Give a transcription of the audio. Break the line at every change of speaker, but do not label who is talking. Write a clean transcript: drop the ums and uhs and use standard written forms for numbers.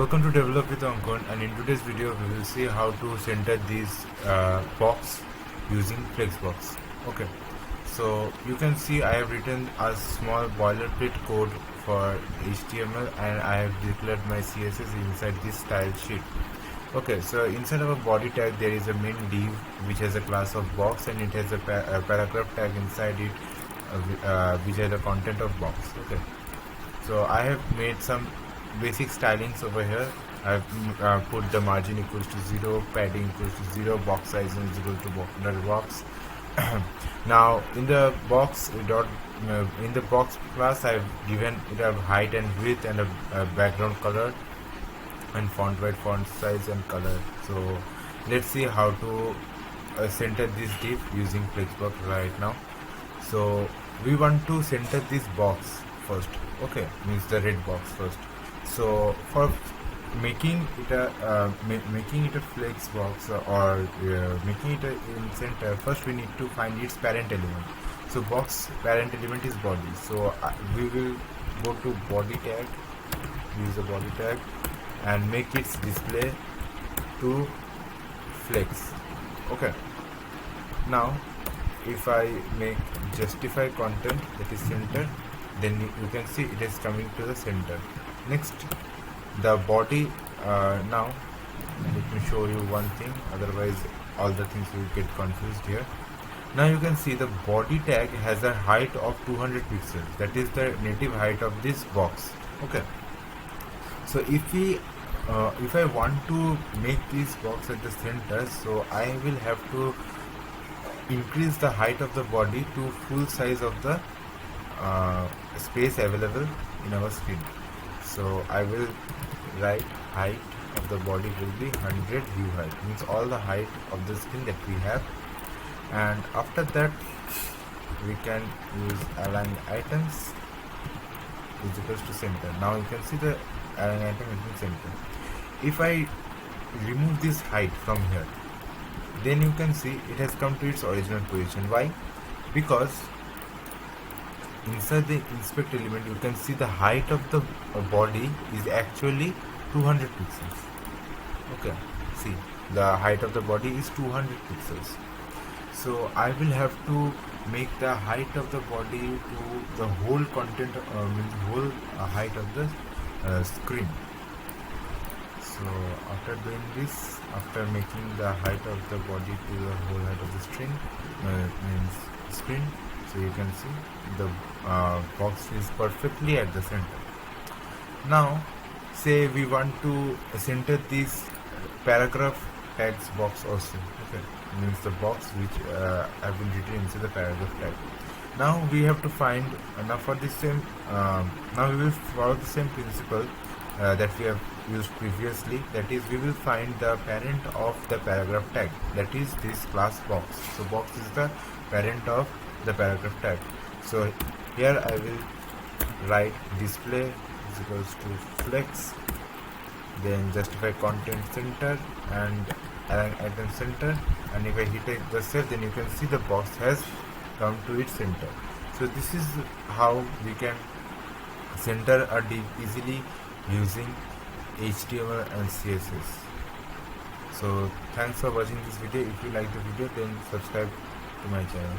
Welcome to Develop with Ankon, and in today's video we will see how to center this box using Flexbox. Okay, so you can see I have written a small boilerplate code for HTML and I have declared my CSS inside this style sheet. Okay, so inside of a body tag there is a main div which has a class of box, and it has a paragraph tag inside it which has the content of box. Okay, so I have made some basic stylings over here. I've put the margin equals to 0, padding equals to 0, box size is equal to box. Now in the box in the box class I've given it a height and width and a background color and font weight, font size and color. So let's see how to center this div using Flexbox right now. So we want to center this box first. Okay, means the red box first. So for making it a flex box or making it in center, first we need to find its parent element. So box parent element is body. So we will go to body tag, use the body tag and make its display to flex. Okay, now if I make justify content, that is center, then you can see it is coming to the center. Next, the body. Now let me show you one thing, otherwise all the things will get confused here. Now you can see the body tag has a height of 200 pixels. That is the native height of this box. Okay, so if I want to make this box at the center, so I will have to increase the height of the body to full size of the space available in our screen. So I will write height of the body will be 100 view height, means all the height of the screen that we have. And after that we can use align items is equals to center. Now you can see the align item is in center. If I remove this height from here, then you can see it has come to its original position. Why? Because inside the inspect element you can see the height of the body is actually 200 pixels. Okay, see the height of the body is 200 pixels. So I will have to make the height of the body to the whole content, whole height of the screen. So after doing this, after making the height of the body to the whole height of the screen, so you can see the box is perfectly at the center. Now say we want to center this paragraph tags box also. Okay, means the box which have been written inside the paragraph tag. Now we have to find now for the same now we will follow the same principle that we have used previously. That is, we will find the parent of the paragraph tag, that is this class box. So box is the parent of the paragraph tag. So here I will write display is equals to flex, then justify content center and align item center, and if I hit the cell, then you can see the box has come to its center. So this is how we can center a div easily using HTML and CSS. So thanks for watching this video. If you like the video, then subscribe to my channel.